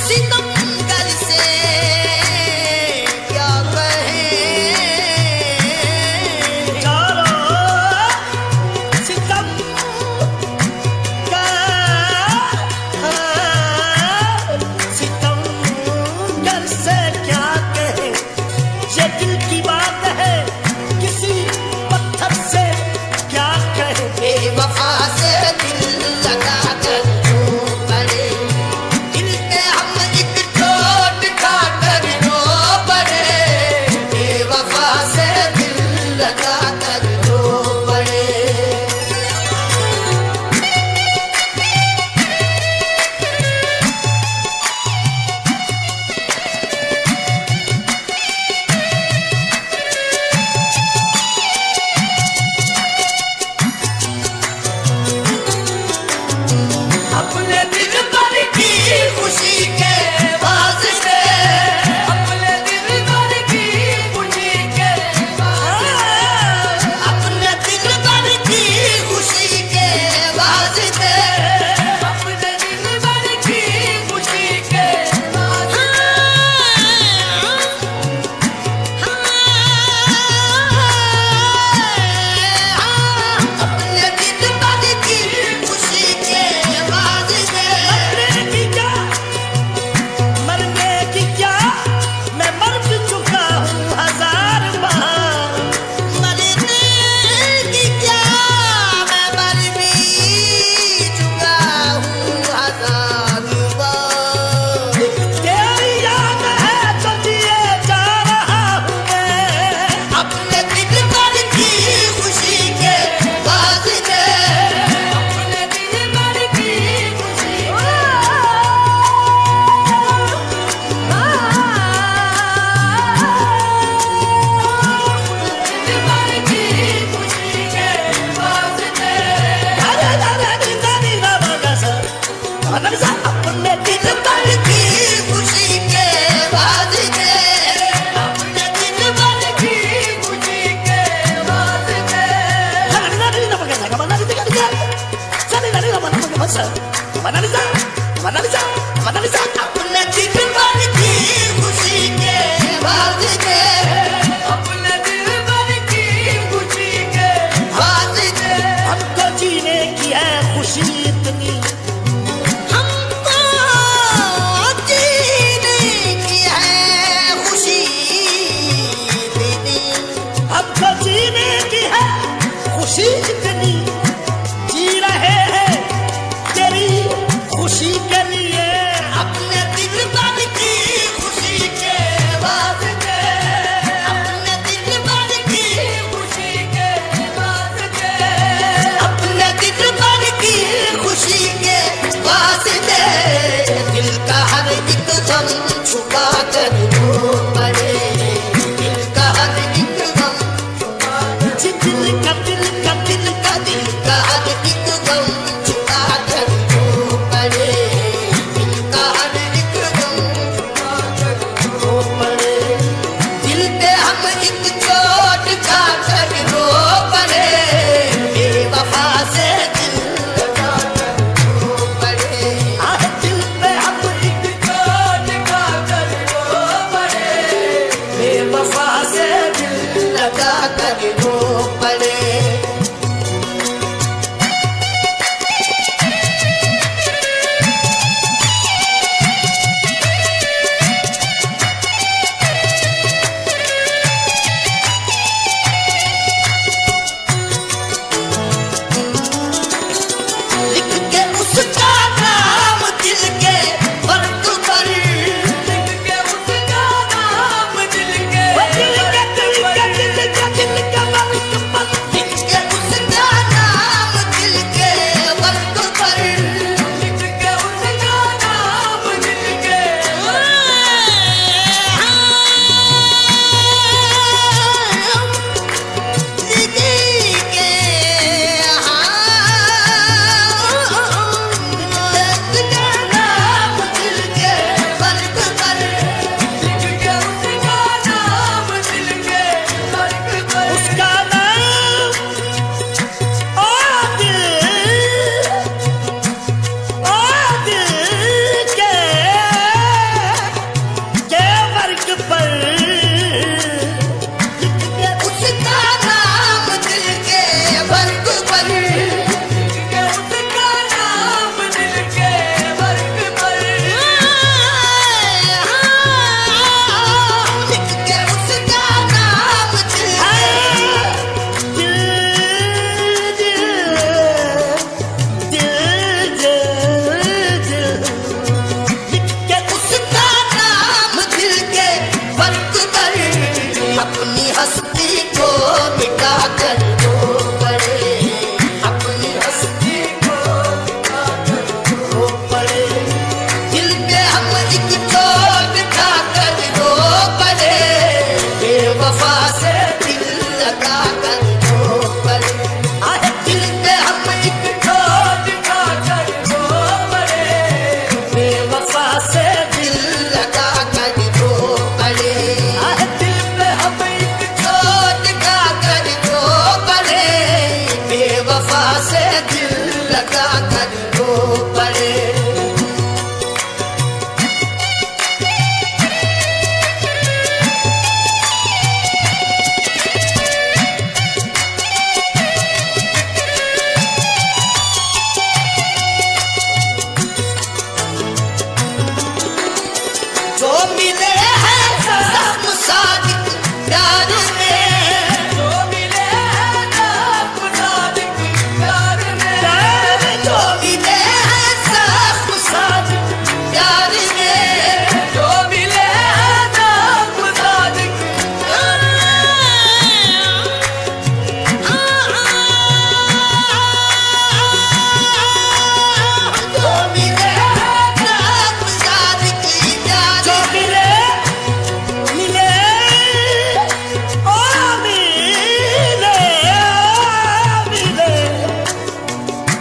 सितमगर से क्या कहें, चारों सितम सितमगर से क्या कहें, ये दिल की बात है किसी पत्थर से क्या कहें। बेवफा से दिल लगा कर क्यों पड़े, दिल पे हम एक जो मिले हैं जख्म सादिक प्यार में, जो मिले हैं जख्म सादिक प्यार में, जो मिले हैं जख्म सादिक प्यार में, जो मिले हैं जख्म सादिक प्यार जो मिले हैं जख्म सादिक प्यार जो मिले मिले ओ मिले मिले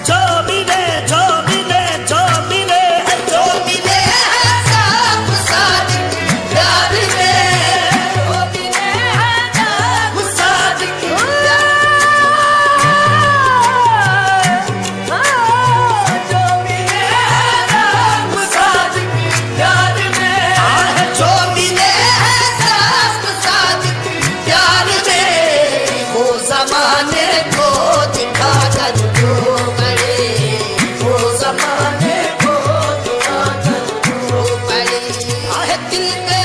जो मिले जो मिले जो मिले जो मिले हैं जख्म सादिक प्यार में, जो मिले हैं जख्म सादिक जो मिले हैं जख्म सादिक प्यार में, जो मिले हैं जख्म सादिक प्यार में, वो ज़माने को दिखा कर जो बड़े, वो ज़माने को दिखा कर जो बड़े, दिल में